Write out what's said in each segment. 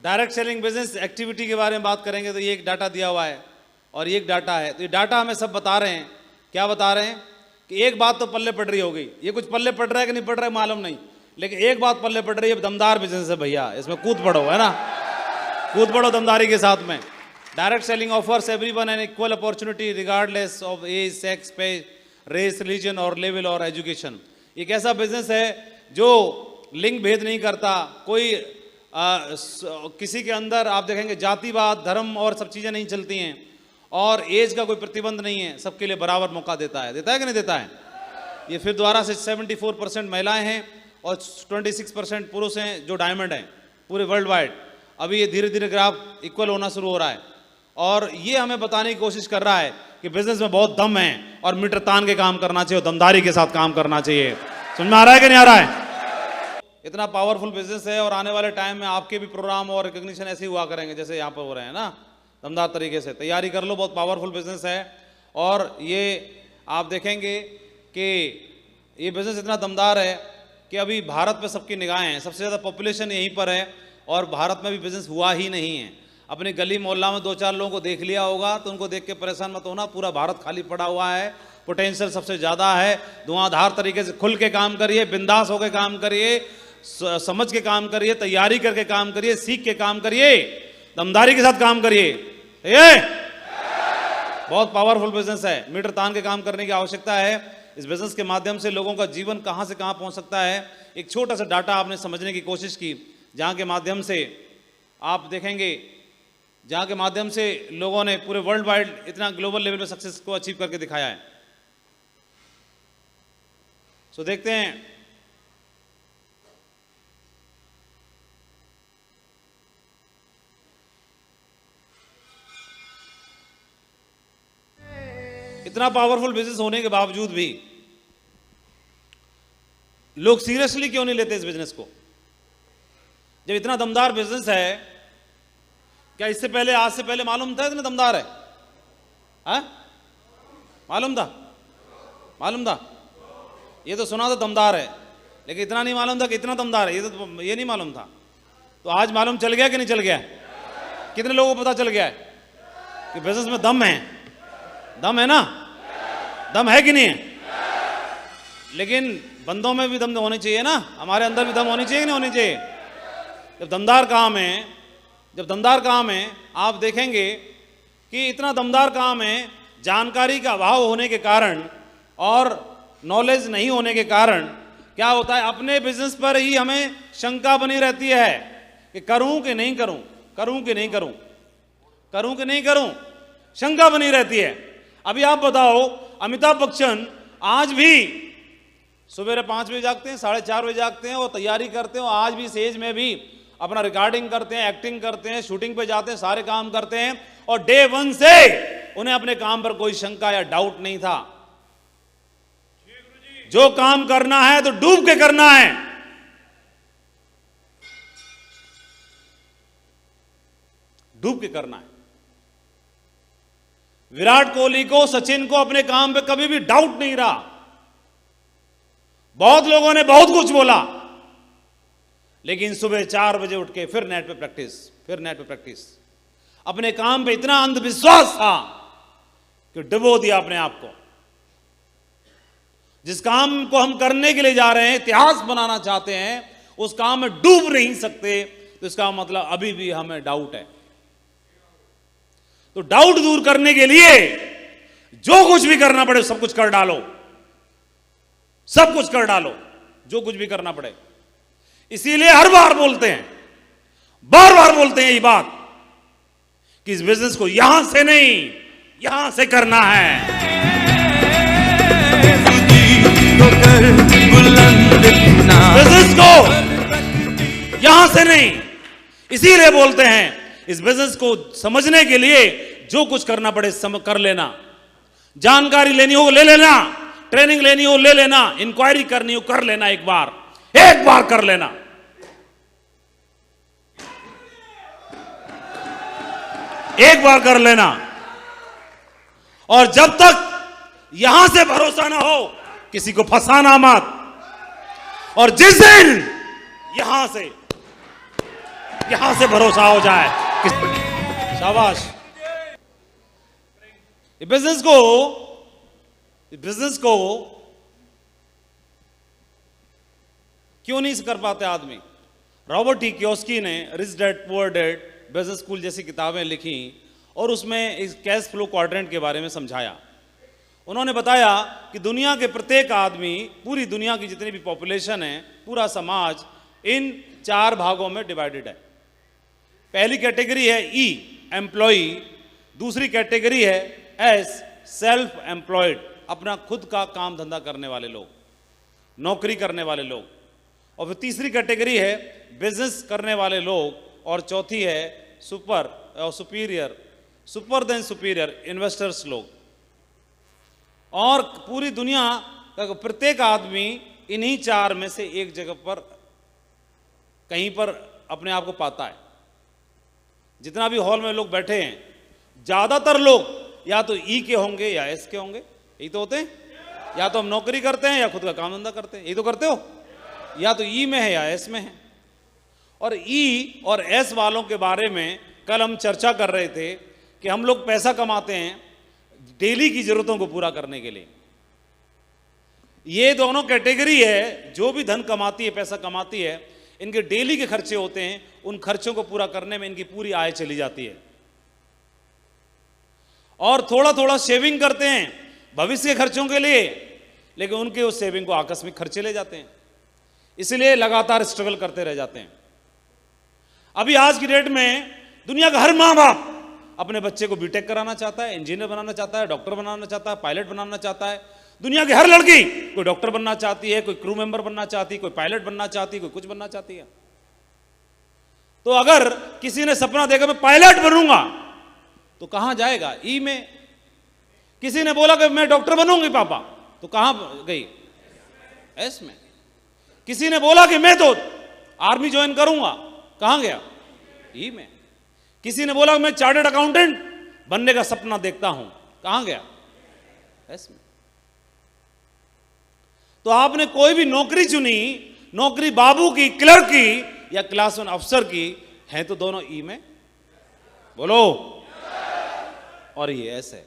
Direct selling business activity के बारे में बात करेंगे तो ये एक डाटा दिया हुआ है और ये एक डाटा है। तो ये डाटा हमें सब बता रहे हैं, क्या बता रहे हैं कि एक बात तो पल्ले पड़ रही होगी, ये कुछ पल्ले पड़ रहा है कि नहीं पड़ रहा है मालूम नहीं, लेकिन एक बात पल्ले पड़ रही है, दमदार बिजनेस है भैया, इसमें कूद पड़ो, है ना, कूद पड़ो दमदारी के साथ में। Direct selling offers everyone an equal opportunity regardless of age, sex, pay, race, religion और लेवल और एजुकेशन। एक ऐसा बिजनेस है जो लिंग भेद नहीं करता, कोई किसी के अंदर आप देखेंगे जातिवाद, धर्म और सब चीज़ें नहीं चलती हैं, और एज का कोई प्रतिबंध नहीं है, सबके लिए बराबर मौका देता है कि नहीं देता है। ये फिर दोबारा से 74% महिलाएं हैं और 26% पुरुष हैं जो डायमंड हैं पूरे वर्ल्ड वाइड। अभी ये धीरे धीरे ग्राफ इक्वल होना शुरू हो रहा है और ये हमें बताने की कोशिश कर रहा है कि बिजनेस में बहुत दम है और मीटर तान के काम करना चाहिए, दमदारी के साथ काम करना चाहिए। समझ में आ रहा है कि नहीं आ रहा है? इतना पावरफुल बिजनेस है और आने वाले टाइम में आपके भी प्रोग्राम और रिकॉग्निशन ऐसे ही हुआ करेंगे जैसे यहाँ पर हो रहे हैं ना, दमदार तरीके से। तैयारी कर लो, बहुत पावरफुल बिजनेस है और ये आप देखेंगे कि ये बिजनेस इतना दमदार है कि अभी भारत पे सबकी निगाहें हैं, सबसे ज़्यादा पॉपुलेशन यहीं पर है और भारत में भी बिजनेस हुआ ही नहीं है। अपनी गली मोहल्ला में 2-4 लोगों को देख लिया होगा तो उनको देख के परेशान मत होना, पूरा भारत खाली पड़ा हुआ है, पोटेंशियल सबसे ज़्यादा है। धुआंधार तरीके से खुल के काम करिए, बिंदास होकर काम करिए, समझ के काम करिए, तैयारी करके काम करिए, सीख के काम करिए, दमदारी के साथ काम करिए। ये बहुत पावरफुल बिजनेस है, मीटर तान के काम करने की आवश्यकता है। इस बिजनेस के माध्यम से लोगों का जीवन कहां से कहां पहुंच सकता है, एक छोटा सा डाटा आपने समझने की कोशिश की, जहां के माध्यम से आप देखेंगे, जहां के माध्यम से लोगों ने पूरे वर्ल्ड वाइड इतना ग्लोबल लेवल पे सक्सेस को अचीव करके दिखाया है। सो देखते हैं इतना पावरफुल बिजनेस होने के बावजूद भी लोग सीरियसली क्यों नहीं लेते इस बिजनेस को। जब इतना दमदार बिजनेस है, क्या इससे पहले, आज से पहले मालूम था इतना दमदार है? हाँ? मालूम था? मालूम था? ये तो सुना था दमदार है, लेकिन इतना नहीं मालूम था कि इतना दमदार है, ये नहीं मालूम था। तो आज मालूम चल गया कि नहीं चल गया? कितने लोगों को पता चल गया है कि बिजनेस में दम है? दम है ना? दम है कि नहीं है? लेकिन बंदों में भी दम होनी चाहिए ना, हमारे अंदर भी दम होनी चाहिए कि नहीं होनी चाहिए? जब दमदार काम है, आप देखेंगे कि इतना दमदार काम है, जानकारी का अभाव होने के कारण और नॉलेज नहीं होने के कारण क्या होता है, अपने बिजनेस पर ही हमें शंका बनी रहती है कि करूं कि नहीं करूं, करूं कि नहीं करूं, करूं कि नहीं करूं, शंका बनी रहती है। अभी आप बताओ, अमिताभ बच्चन आज भी सुबह 5 बजे जागते हैं, 4:30 बजे जागते हैं और तैयारी करते हैं, आज भी स्टेज में भी अपना रिकॉर्डिंग करते हैं, एक्टिंग करते हैं, शूटिंग पे जाते हैं, सारे काम करते हैं और डे 1 से उन्हें अपने काम पर कोई शंका या डाउट नहीं था। जो काम करना है तो डूब के करना है, डूब के करना है। विराट कोहली को, सचिन को अपने काम पे कभी भी डाउट नहीं रहा। बहुत लोगों ने बहुत कुछ बोला, लेकिन सुबह 4 बजे उठ के फिर नेट पे प्रैक्टिस, अपने काम पे इतना अंधविश्वास था कि डुबो दिया अपने आप को। जिस काम को हम करने के लिए जा रहे हैं, इतिहास बनाना चाहते हैं, उस काम में डूब नहीं सकते, तो इसका मतलब अभी भी हमें डाउट है। तो डाउट दूर करने के लिए जो कुछ भी करना पड़े सब कुछ कर डालो, सब कुछ कर डालो, जो कुछ भी करना पड़े। इसीलिए हर बार बोलते हैं, बार बार बोलते हैं ये बात कि इस बिजनेस को यहां से नहीं, यहां से करना है। बिजनेस को यहां से नहीं, इसीलिए बोलते हैं इस बिजनेस को समझने के लिए जो कुछ करना पड़े कर लेना, जानकारी लेनी हो ले लेना, ट्रेनिंग लेनी हो ले लेना, इंक्वायरी करनी हो कर लेना, एक बार कर लेना। एक बार कर लेना। और जब तक यहां से भरोसा ना हो, किसी को फंसाना मत। और जिस दिन यहां से यहां से भरोसा हो जाए। शाबाश। बिजनेस को क्यों नहीं कर पाते आदमी? रॉबर्ट टी कियोस्की ने rich dad poor dad, business school जैसी किताबें लिखी और उसमें इस कैश फ्लो क्वाड्रेंट के बारे में समझाया। उन्होंने बताया कि दुनिया के प्रत्येक आदमी, पूरी दुनिया की जितनी भी पॉपुलेशन है, पूरा समाज इन 4 भागों में डिवाइडेड है। पहली कैटेगरी है ई, एम्प्लॉई। दूसरी कैटेगरी है एस, सेल्फ एम्प्लॉयड, अपना खुद का काम धंधा करने वाले लोग, नौकरी करने वाले लोग। और फिर तीसरी कैटेगरी है बिजनेस करने वाले लोग। और चौथी है सुपर और superior, super then superior, investors लोग। और पूरी दुनिया का प्रत्येक आदमी इन्हीं 4 में से एक जगह पर कहीं पर अपने आप को पाता है। जितना भी हॉल में लोग बैठे हैं, ज्यादातर लोग या तो ई के होंगे या एस के होंगे। यही तो होते हैं। या तो हम नौकरी करते हैं या खुद का काम धंधा करते हैं। यही तो करते हो। या तो ई में है या एस में है। और ई और एस वालों के बारे में कल हम चर्चा कर रहे थे कि हम लोग पैसा कमाते हैं डेली की जरूरतों को पूरा करने के लिए। ये दोनों कैटेगरी है, जो भी धन कमाती है, पैसा कमाती है, इनके डेली के खर्चे होते हैं। उन खर्चों को पूरा करने में इनकी पूरी आय चली जाती है। और थोड़ा थोड़ा सेविंग करते हैं भविष्य के खर्चों के लिए, लेकिन उनके उस सेविंग को आकस्मिक खर्चे ले जाते हैं। इसलिए लगातार स्ट्रगल करते रह जाते हैं। अभी आज की डेट में दुनिया का हर मां बाप अपने बच्चे को बीटेक कराना चाहता है, इंजीनियर बनाना चाहता है, डॉक्टर बनाना चाहता है, पायलट बनाना चाहता है। दुनिया की हर लड़की कोई डॉक्टर बनना चाहती है, कोई क्रू मेंबर बनना चाहती है, कोई पायलट बनना चाहती है, कोई कुछ बनना चाहती है। तो अगर किसी ने सपना देखा मैं पायलट बनूंगा, तो कहां जाएगा? ई में। किसी ने बोला कि मैं डॉक्टर बनूंगी पापा, तो कहां गई? एस में। किसी ने बोला कि मैं तो आर्मी ज्वाइन करूंगा, कहां गया? ई में। किसी ने बोला मैं चार्टर्ड अकाउंटेंट बनने का सपना देखता हूं, कहां गया? एस में। तो आपने कोई भी नौकरी चुनी, नौकरी बाबू की, क्लर्क की या क्लास 1 अफसर की, है तो दोनों ई में। बोलो। और ये एस है।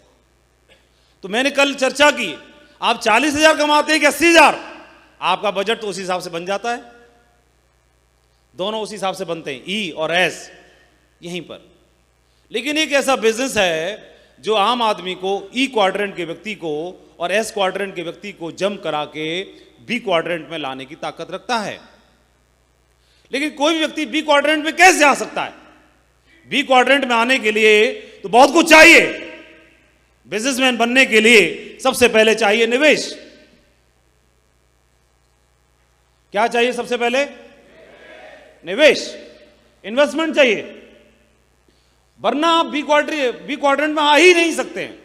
तो मैंने कल चर्चा की, आप 40,000 कमाते हैं कि 80,000, आपका बजट तो उसी हिसाब से बन जाता है। दोनों उसी हिसाब से बनते हैं, ई और एस, यहीं पर। लेकिन एक ऐसा बिजनेस है जो आम आदमी को, ई क्वाड्रेंट के व्यक्ति को और एस क्वाड्रेंट के व्यक्ति को जम करा के बी क्वाड्रेंट में लाने की ताकत रखता है। लेकिन कोई भी व्यक्ति बी क्वाड्रेंट में कैसे आ सकता है? बी क्वाड्रेंट में आने के लिए तो बहुत कुछ चाहिए। बिजनेसमैन बनने के लिए सबसे पहले चाहिए निवेश। क्या चाहिए सबसे पहले? निवेश, इन्वेस्टमेंट चाहिए, वरना आप बी क्वाड्रेंट में आ ही नहीं सकते हैं,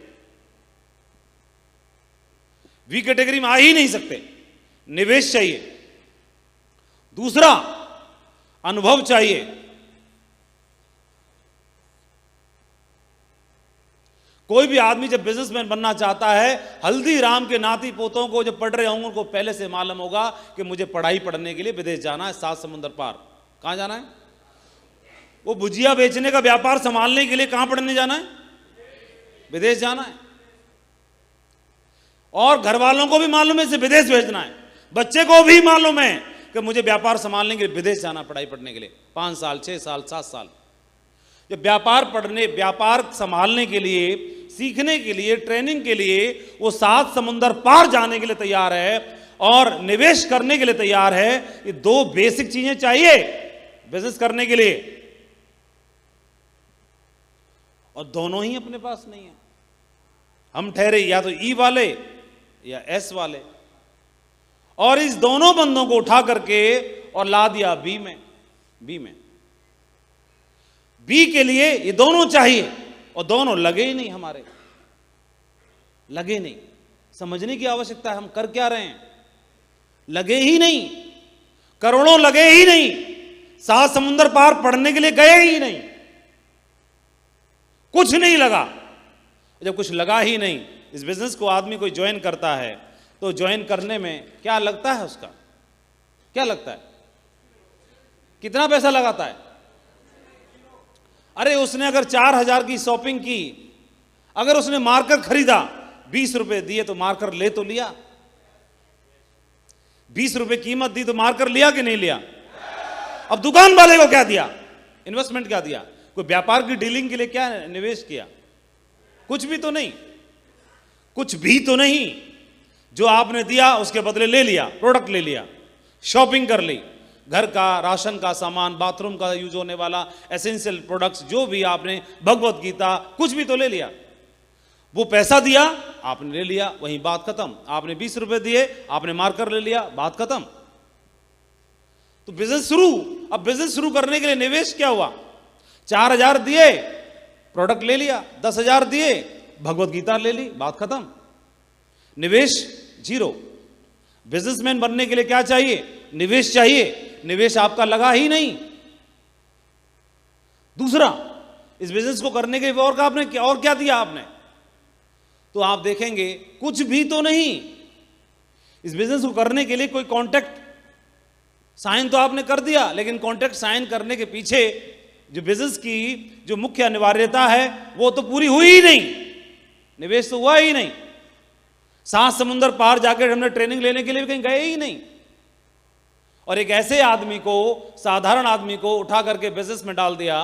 बी कैटेगरी में आ ही नहीं सकते। निवेश चाहिए। दूसरा, अनुभव चाहिए। कोई भी आदमी जब बिजनेसमैन बनना चाहता है, हल्दीराम के नाती पोतों को जब पढ़ रहे होंगे उनको पहले से मालूम होगा कि मुझे पढ़ाई पढ़ने के लिए विदेश जाना है, 7 समुद्र पार। कहां जाना है? वो भुजिया बेचने का व्यापार संभालने के लिए कहां पढ़ने जाना है? विदेश जाना है। और घर वालों को भी मालूम है इसे विदेश भेजना है, बच्चे को भी मालूम है कि मुझे व्यापार संभालने के लिए विदेश जाना, पढ़ाई पढ़ने के लिए 5 साल, 6 साल, 7 साल। जब व्यापार संभालने के लिए, सीखने के लिए, ट्रेनिंग के लिए वो 7 समुंदर पार जाने के लिए तैयार है और निवेश करने के लिए तैयार है, ये 2 बेसिक चीजें चाहिए बिजनेस करने के लिए, और दोनों ही अपने पास नहीं है। हम ठहरे या तो ई वाले या एस वाले, और इस दोनों बंदों को उठा करके और ला दिया बी में। बी के लिए ये दोनों चाहिए और दोनों लगे ही नहीं, हमारे लगे नहीं। समझने की आवश्यकता है हम कर क्या रहे हैं। लगे ही नहीं, करोड़ों लगे ही नहीं, 7 समुंदर पार पढ़ने के लिए गए ही नहीं, कुछ नहीं लगा। जब कुछ लगा ही नहीं, इस बिजनेस को आदमी कोई ज्वाइन करता है तो ज्वाइन करने में क्या लगता है, उसका क्या लगता है, कितना पैसा लगाता है? अरे उसने अगर 4,000 की शॉपिंग की, अगर उसने मार्कर खरीदा, 20 रुपए दिए तो मार्कर ले तो लिया, 20 रुपए कीमत दी तो मार्कर लिया कि नहीं लिया? अब दुकान वाले को क्या दिया? इन्वेस्टमेंट क्या दिया? कोई व्यापार की डीलिंग के लिए क्या निवेश किया? कुछ भी तो नहीं, कुछ भी तो नहीं। जो आपने दिया उसके बदले ले लिया, प्रोडक्ट ले लिया, शॉपिंग कर ली, घर का राशन का सामान, बाथरूम का यूज होने वाला एसेंशियल प्रोडक्ट्स, जो भी आपने, भगवत गीता, कुछ भी तो ले लिया। वो पैसा दिया, आपने ले लिया, वहीं बात खत्म। आपने 20 रुपए दिए, आपने मार्कर ले लिया, बात खत्म। तो बिजनेस शुरू। अब बिजनेस शुरू करने के लिए निवेश क्या हुआ? 4,000 दिए, प्रोडक्ट ले लिया, 10,000 दिए, भगवत गीता ले ली, बात खत्म। निवेश जीरो। बिजनेसमैन बनने के लिए क्या चाहिए? निवेश चाहिए। निवेश आपका लगा ही नहीं। दूसरा, इस बिजनेस को करने के लिए और क्या दिया आपने? तो आप देखेंगे कुछ भी तो नहीं। इस बिजनेस को करने के लिए कोई कॉन्ट्रैक्ट साइन तो आपने कर दिया, लेकिन कॉन्ट्रैक्ट साइन करने के पीछे जो बिजनेस की जो मुख्य अनिवार्यता है वो तो पूरी हुई ही नहीं, निवेश तो हुआ ही नहीं। 7 समुंदर पार जाकर हमने ट्रेनिंग लेने के लिए भी कहीं गए ही नहीं। और एक ऐसे आदमी को, साधारण आदमी को उठा करके बिजनेस में डाल दिया,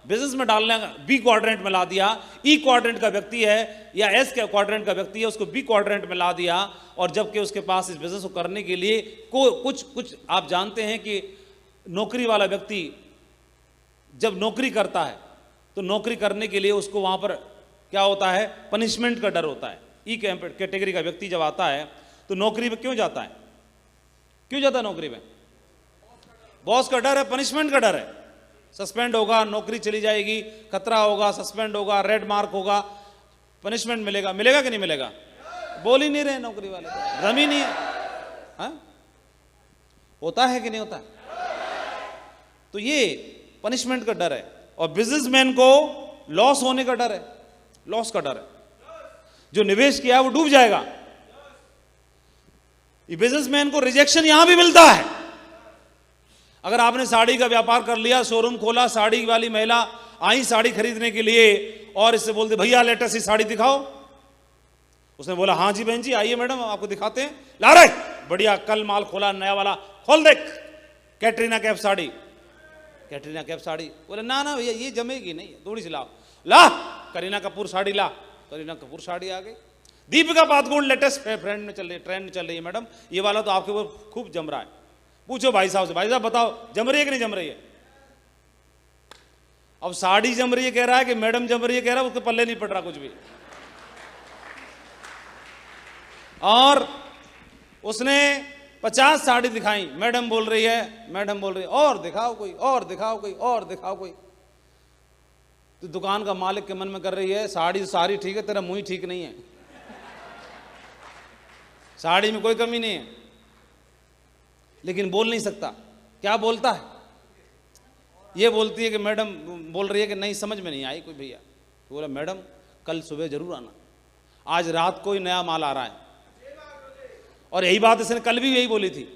बिजनेस में डालने बी क्वाड्रेंट में ला दिया। ई क्वाड्रेंट का व्यक्ति है या एस क्वाड्रेंट का व्यक्ति है, उसको बी क्वाड्रेंट में ला दिया। और जबकि उसके पास इस बिजनेस को करने के लिए कुछ आप जानते हैं कि नौकरी वाला व्यक्ति जब नौकरी करता है तो नौकरी करने के लिए उसको वहां पर क्या होता है? पनिशमेंट का डर होता है। ई कैटेगरी का व्यक्ति जब आता है तो नौकरी में क्यों जाता है? क्यों जाता है नौकरी में? बॉस का डर है, पनिशमेंट का डर है। सस्पेंड होगा, नौकरी चली जाएगी, खतरा होगा, सस्पेंड होगा, रेड मार्क होगा, पनिशमेंट मिलेगा। मिलेगा कि नहीं मिलेगा? बोल ही नहीं रहे नौकरी वाले, दम ही नहीं है। हाँ? होता है कि नहीं होता है? तो ये पनिशमेंट का डर है। और बिजनेसमैन को लॉस होने का डर है, लॉस का डर है। जो निवेश किया वो डूब जाएगा। ये बिजनेसमैन को रिजेक्शन यहां भी मिलता है। अगर आपने साड़ी का व्यापार कर लिया, शोरूम खोला, साड़ी वाली महिला आई साड़ी खरीदने के लिए और इससे बोलते भैया लेटेस्ट साड़ी दिखाओ। उसने बोला हाँ जी बहन जी आइए मैडम आपको दिखाते हैं। ला रहे बढ़िया, कल माल खोला नया वाला, खोल देख कैटरीना कैफ साड़ी। कैटरीना कैफ साड़ी, बोले ना ना भैया ये जमेगी नहीं, थोड़ी सी लाओ। ला करीना कपूर साड़ी, ला करीना कपूर साड़ी आ गई। दीपिका पादुकोण लेटेस्ट ट्रेंड में चल रही है मैडम, ये वाला तो आपके ऊपर खूब जम रहा है। पूछो भाई साहब से, भाई साहब बताओ जम रही है कि नहीं जम रही है? अब साड़ी जम रही है कह रहा है कि मैडम जम रही है कह रहा है, उसके पल्ले नहीं पड़ रहा कुछ भी। और उसने 50 साड़ी दिखाई, मैडम बोल रही है, मैडम बोल रही है और दिखाओ कोई, और दिखाओ कोई, और दिखाओ कोई। तो दुकान का मालिक के मन में कर रही है साड़ी सारी ठीक है, तेरा मुंह ही ठीक नहीं है, साड़ी में कोई कमी नहीं है, लेकिन बोल नहीं सकता। क्या बोलता है? ये बोलती है कि मैडम बोल रही है कि नहीं समझ में नहीं आई कोई भैया। तो बोला मैडम कल सुबह जरूर आना, आज रात को ही नया माल आ रहा है। और यही बात इसने कल भी यही बोली थी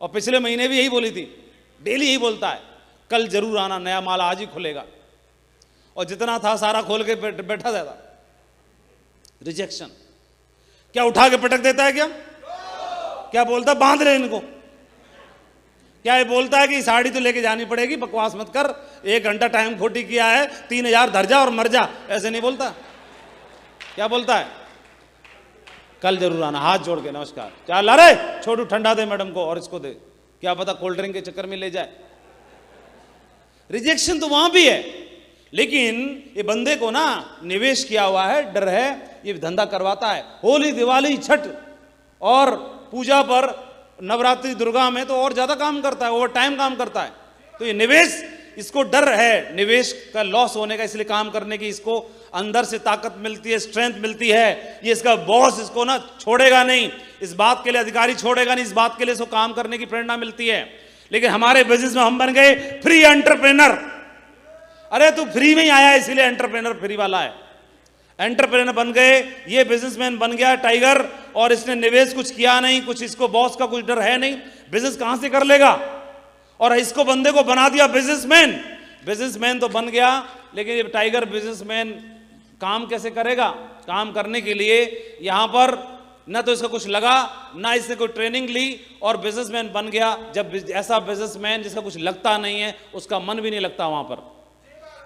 और पिछले महीने भी यही बोली थी, डेली यही बोलता है कल जरूर आना, नया माल आज ही खुलेगा। और जितना था सारा खोल के बैठा रहता। रिजेक्शन। क्या उठा के पटक देता है? क्या बोलता है? बांध ले इनको। क्या ये बोलता है कि साड़ी तो लेके जानी पड़ेगी, बकवास मत कर, 1 घंटा टाइम खोटी किया है, 3,000 धर जा और मर जा, ऐसे नहीं बोलता। क्या बोलता है? कल जरूर आना, हाथ जोड़ के नमस्कार, क्या ला रहे, छोड़ू ठंडा दे मैडम को और इसको दे, क्या पता कोल्ड ड्रिंक के चक्कर में ले जाए। रिजेक्शन तो वहां भी है, लेकिन ये बंदे को ना निवेश किया हुआ है, डर है, ये धंधा करवाता है। होली दिवाली छठ और पूजा पर, नवरात्रि दुर्गा में तो और ज्यादा काम करता है, ओवर टाइम काम करता है। तो ये निवेश, इसको डर है निवेश का लॉस होने का, इसलिए काम करने की इसको अंदर से ताकत मिलती है, स्ट्रेंथ मिलती है। ये इसका बॉस इसको ना छोड़ेगा नहीं, इस बात के लिए अधिकारी छोड़ेगा नहीं, इस बात के लिए इसको काम करने की प्रेरणा मिलती है। लेकिन हमारे बिजनेस में हम बन गए फ्री एंटरप्रेनर। अरे तू फ्री में ही आया इसलिए एंटरप्रेनर फ्री वाला है। एंटरप्रेनर बन गए, ये बिजनेसमैन बन गया टाइगर, और इसने निवेश कुछ किया नहीं, कुछ इसको बॉस का कुछ डर है नहीं, बिजनेस कहां से कर लेगा। और इसको बंदे को बना दिया बिजनेसमैन, बिजनेसमैन तो बन गया, लेकिन ये टाइगर बिजनेसमैन काम कैसे करेगा? काम करने के लिए यहां पर न तो इसका कुछ लगा, ना इसने कोई ट्रेनिंग ली, और बिजनेसमैन बन गया। जब ऐसा बिजनेसमैन जिसका कुछ लगता नहीं है, उसका मन भी नहीं लगता वहां पर।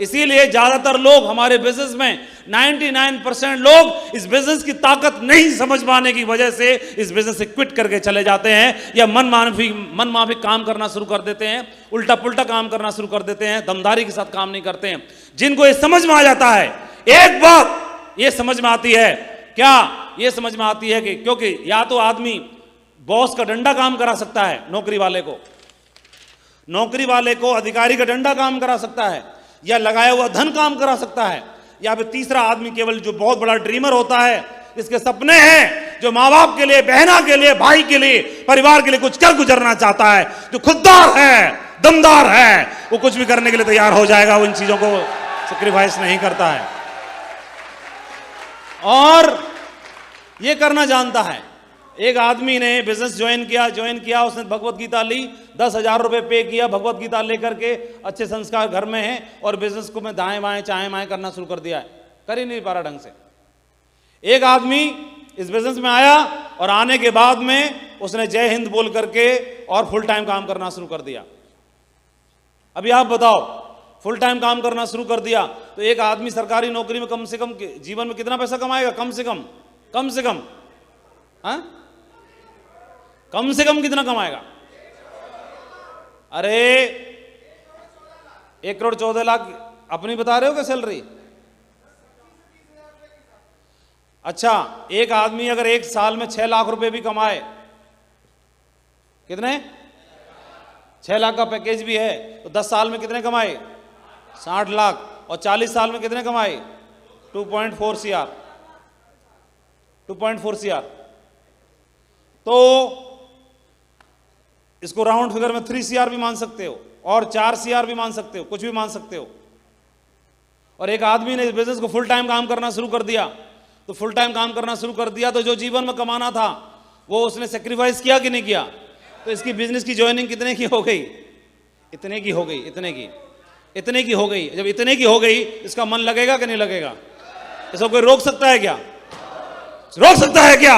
इसीलिए ज्यादातर लोग हमारे बिजनेस में 99% लोग इस बिजनेस की ताकत नहीं समझ पाने की वजह से इस बिजनेस से क्विट करके चले जाते हैं, या मनमाफिक काम करना शुरू कर देते हैं, उल्टा पुल्टा काम करना शुरू कर देते हैं, दमदारी के साथ काम नहीं करते हैं। जिनको ये समझ में आ जाता है, एक बात ये समझ में आती है, क्या ये समझ में आती है कि क्योंकि या तो आदमी बॉस का डंडा काम करा सकता है, नौकरी वाले को अधिकारी का डंडा काम करा सकता है, या लगाया हुआ धन काम करा सकता है, या फिर तीसरा आदमी केवल जो बहुत बड़ा ड्रीमर होता है, जिसके सपने हैं, जो माँ बाप के लिए, बहना के लिए, भाई के लिए, परिवार के लिए कुछ कर गुजरना चाहता है, जो खुददार है, दमदार है, वो कुछ भी करने के लिए तैयार हो जाएगा, वो इन चीजों को सैक्रिफाइस नहीं करता है और ये करना जानता है। एक आदमी ने बिजनेस ज्वाइन किया, उसने भगवत गीता ली, 10,000 रुपए पे किया, भगवत गीता लेकर के, अच्छे संस्कार घर में है, और बिजनेस को मैं दाएं बाएं चाएं बाएं करना शुरू कर दिया है, कर ही नहीं पा रहा ढंग से। एक आदमी इस बिजनेस में आया और आने के बाद में उसने जय हिंद बोल करके और फुल टाइम काम करना शुरू कर दिया। अभी आप बताओ, फुल टाइम काम करना शुरू कर दिया तो एक आदमी सरकारी नौकरी में कम से कम जीवन में कितना पैसा कमाएगा? कम से कम हाँ? कम से कम कितना कमाएगा? अरे 1,14,00,000 अपनी बता रहे हो क्या सैलरी? अच्छा, एक आदमी अगर एक साल में 6 लाख रुपए भी कमाए, कितने? 6 लाख का पैकेज भी है तो 10 साल में कितने कमाए? 60 लाख। और 40 साल में कितने कमाए? 2.4 CR। 2.4 CR। तो इसको राउंड फिगर में 3 CR भी मान सकते हो, और 4 CR भी मान सकते हो, कुछ भी मान सकते हो। और एक आदमी ने इस बिजनेस को फुल टाइम काम करना शुरू कर दिया, तो फुल टाइम काम करना शुरू कर दिया तो जो जीवन में कमाना था वो उसने सेक्रीफाइस किया कि नहीं किया? तो इसकी बिजनेस की ज्वाइनिंग कितने की हो गई? इतने की हो गई। जब इतने की हो गई, इसका मन लगेगा कि नहीं लगेगा? इसको कोई रोक सकता है क्या? रोक सकता है क्या?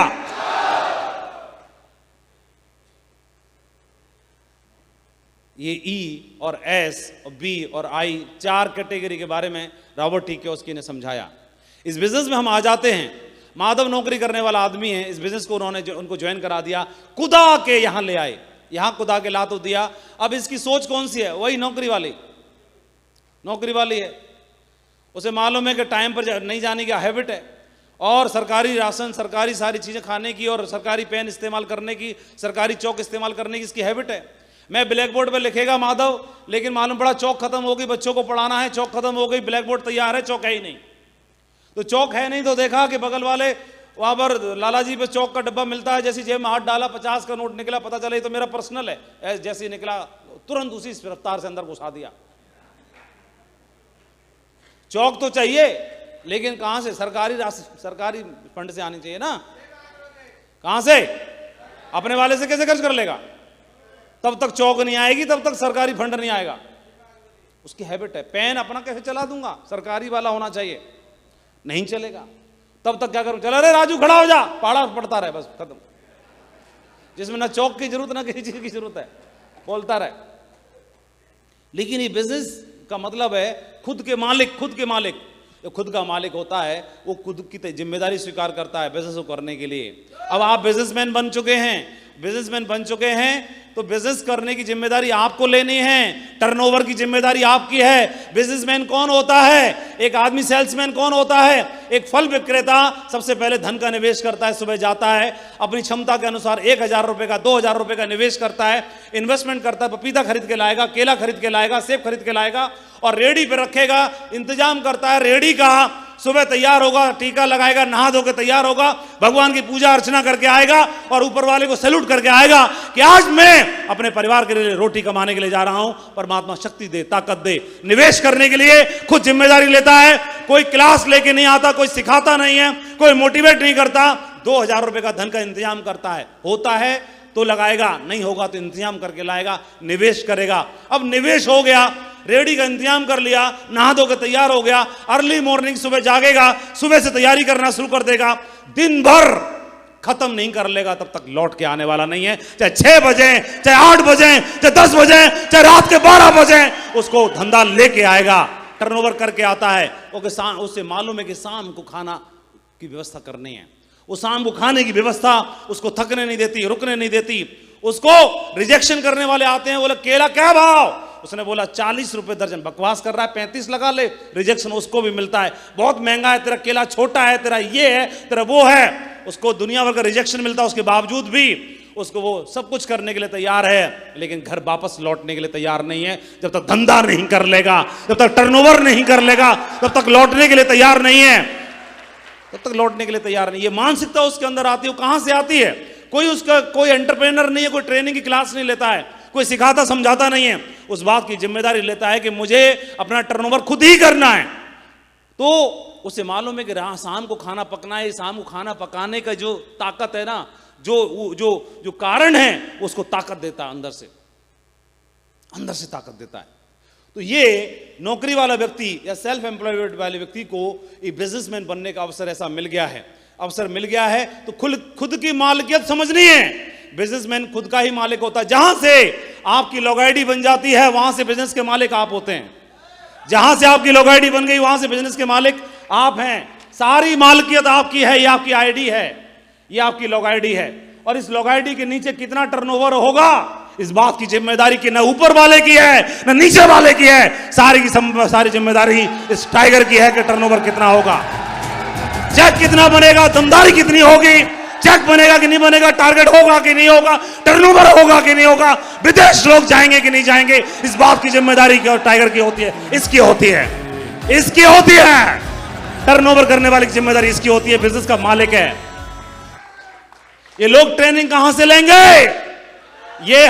ये E और S और B और I 4 कैटेगरी के बारे में रॉबर्ट टी कियोस्की ने समझाया। इस बिजनेस में हम आ जाते हैं, माधव नौकरी करने वाला आदमी है, इस बिजनेस को उनको ज्वाइन करा दिया, कुदा के यहां ले आए, यहां कुदा के ला तो दिया। अब इसकी सोच कौन सी है? वही नौकरी वाली है। उसे मालूम है कि टाइम पर नहीं जाने का हैबिट है, और सरकारी राशन, सरकारी सारी चीजें खाने की, और सरकारी पेन इस्तेमाल करने की, सरकारी चौक इस्तेमाल करने की इसकी हैबिट है। मैं ब्लैक बोर्ड पर लिखेगा माधव, लेकिन मालूम पड़ा चौक खत्म हो गई, बच्चों को पढ़ाना है, चौक खत्म हो गई, ब्लैक बोर्ड तैयार है, चौक है ही नहीं। तो चौक है नहीं तो देखा कि बगल वाले वहां पर लालाजी पे चौक का डब्बा मिलता है, जैसी जेब में हाथ डाला 50 का नोट निकला, पता चला ये तो मेरा पर्सनल है, जैसे निकला तुरंत उसी रफ्तार से अंदर घुसा दिया। चौक तो चाहिए, लेकिन कहां से? सरकारी फंड से आनी चाहिए ना। कहां से? अपने वाले से कैसे खर्च कर लेगा? तब तक चौक नहीं आएगी, तब तक सरकारी फंड नहीं आएगा। उसकी हैबिट है, पेन अपना कैसे चला दूंगा, सरकारी वाला होना चाहिए, नहीं चलेगा। तब तक क्या करूं? चल अरे राजू खड़ा हो जा, पाड़ा पड़ता रहे, बस खत्म। जिसमें ना चौक की जरूरत ना किसी चीज की जरूरत है, बोलता रहे। लेकिन ये बिजनेस का मतलब है खुद के मालिक। जो खुद का मालिक होता है वो खुद की जिम्मेदारी स्वीकार करता है बिजनेस को करने के लिए। अब आप बिजनेसमैन बन चुके हैं तो बिजनेस करने की जिम्मेदारी आपको लेनी है, टर्नओवर की जिम्मेदारी आपकी है। बिजनेसमैन कौन होता है? एक आदमी सेल्समैन कौन होता है? एक फल विक्रेता सबसे पहले धन का निवेश करता है, सुबह जाता है अपनी क्षमता के अनुसार 1,000 रुपए का, 2,000 रुपए का निवेश करता है, इन्वेस्टमेंट करता है, पपीता खरीद के लाएगा, केला खरीद के लाएगा, सेब खरीद के लाएगा और रेडी पे रखेगा, इंतजाम करता है रेडी का। सुबह तैयार होगा, टीका लगाएगा, नहा धो के तैयार होगा, भगवान की पूजा अर्चना करके आएगा और ऊपर वाले को सैल्यूट करके आएगा कि आज मैं अपने परिवार के लिए रोटी कमाने के लिए जा रहा हूं, परमात्मा शक्ति दे, ताकत दे। निवेश करने के लिए खुद जिम्मेदारी लेता है, कोई क्लास लेके नहीं आता, कोई सिखाता नहीं है, कोई मोटिवेट नहीं करता। 2,000 रुपए का धन का इंतजाम करता है, होता है तो लगाएगा, नहीं होगा तो इंतजाम करके लाएगा, निवेश करेगा। अब निवेश हो गया, रेडी का इंतजाम कर लिया, नहा धो के तैयार हो गया, अर्ली मॉर्निंग सुबह जागेगा, सुबह से तैयारी करना शुरू कर देगा, दिन भर खत्म नहीं कर लेगा तब तक लौट के आने वाला नहीं है। चाहे 6 बजे, चाहे 8 बजे, चाहे 10 बजे, चाहे रात के 12 बजे, उसको धंधा लेके आएगा, टर्नओवर करके आता है। उससे मालूम है कि शाम को खाना की व्यवस्था करनी है। वो शाम को खाने की व्यवस्था उसको थकने नहीं देती, रुकने नहीं देती। उसको रिजेक्शन करने वाले आते हैं, बोले केला क्या भाव, उसने बोला 40 रुपए दर्जन, बकवास कर रहा है, 35 लगा ले, रिजेक्शन उसको भी मिलता है, बहुत महंगा है, तेरा केला छोटा है, तेरा ये है, तेरा वो है, उसको दुनिया भर का रिजेक्शन मिलता है। उसके बावजूद भी उसको वो सब कुछ करने के लिए तैयार है, लेकिन घर वापस लौटने के लिए तैयार नहीं है। जब तक धंधा नहीं कर लेगा, जब तक टर्नओवर नहीं कर लेगा, तब तक लौटने के लिए तैयार नहीं है, तब तक लौटने के लिए तैयार नहीं। ये मानसिकता उसके अंदर आती है, वो कहां से आती है? कोई एंटरप्रेनर नहीं है, कोई ट्रेनिंग की क्लास नहीं लेता है, कोई सिखाता समझाता नहीं है, उस बात की जिम्मेदारी लेता है कि मुझे अपना टर्नओवर खुद ही करना है। तो उसे मालूम है कि शाम को खाना पकना है, शाम को खाना पकाने का जो ताकत है ना, जो कारण है, उसको ताकत देता है, अंदर से ताकत देता है। तो ये नौकरी वाला व्यक्ति या सेल्फ एम्प्लॉयमेंट वाले व्यक्ति को बिजनेसमैन बनने का अवसर ऐसा मिल गया है, तो खुद की मालिकियत समझनी है। बिजनेसमैन खुद का ही मालिक होता है। जहां से आपकी लॉग आईडी बन जाती है, वहां से बिजनेस के मालिक आप होते हैं। जहां से आपकी लॉग आईडी बन गई, वहां से बिजनेस के मालिक आप हैं। सारी मालिकियत आपकी है, ये आपकी आईडी है, ये आपकी लॉग आईडी है। और इस लॉग आईडी के नीचे कितना टर्नओवर होगा, इस बात की जिम्मेदारी कि न ऊपर वाले की है न नीचे वाले की है, सारी जिम्मेदारी इस टाइगर की है कि टर्नओवर कितना होगा, चेक कितना बनेगा, दमदारी कितनी होगी, चेक बनेगा कि नहीं बनेगा, टारगेट होगा कि नहीं होगा, टर्नओवर होगा कि नहीं होगा, विदेश लोग जाएंगे कि नहीं जाएंगे, इस बात की जिम्मेदारी टाइगर की होती है, इसकी होती है। टर्नओवर करने वाली की जिम्मेदारी इसकी होती है, बिजनेस का मालिक है। ये लोग ट्रेनिंग कहां से लेंगे? ये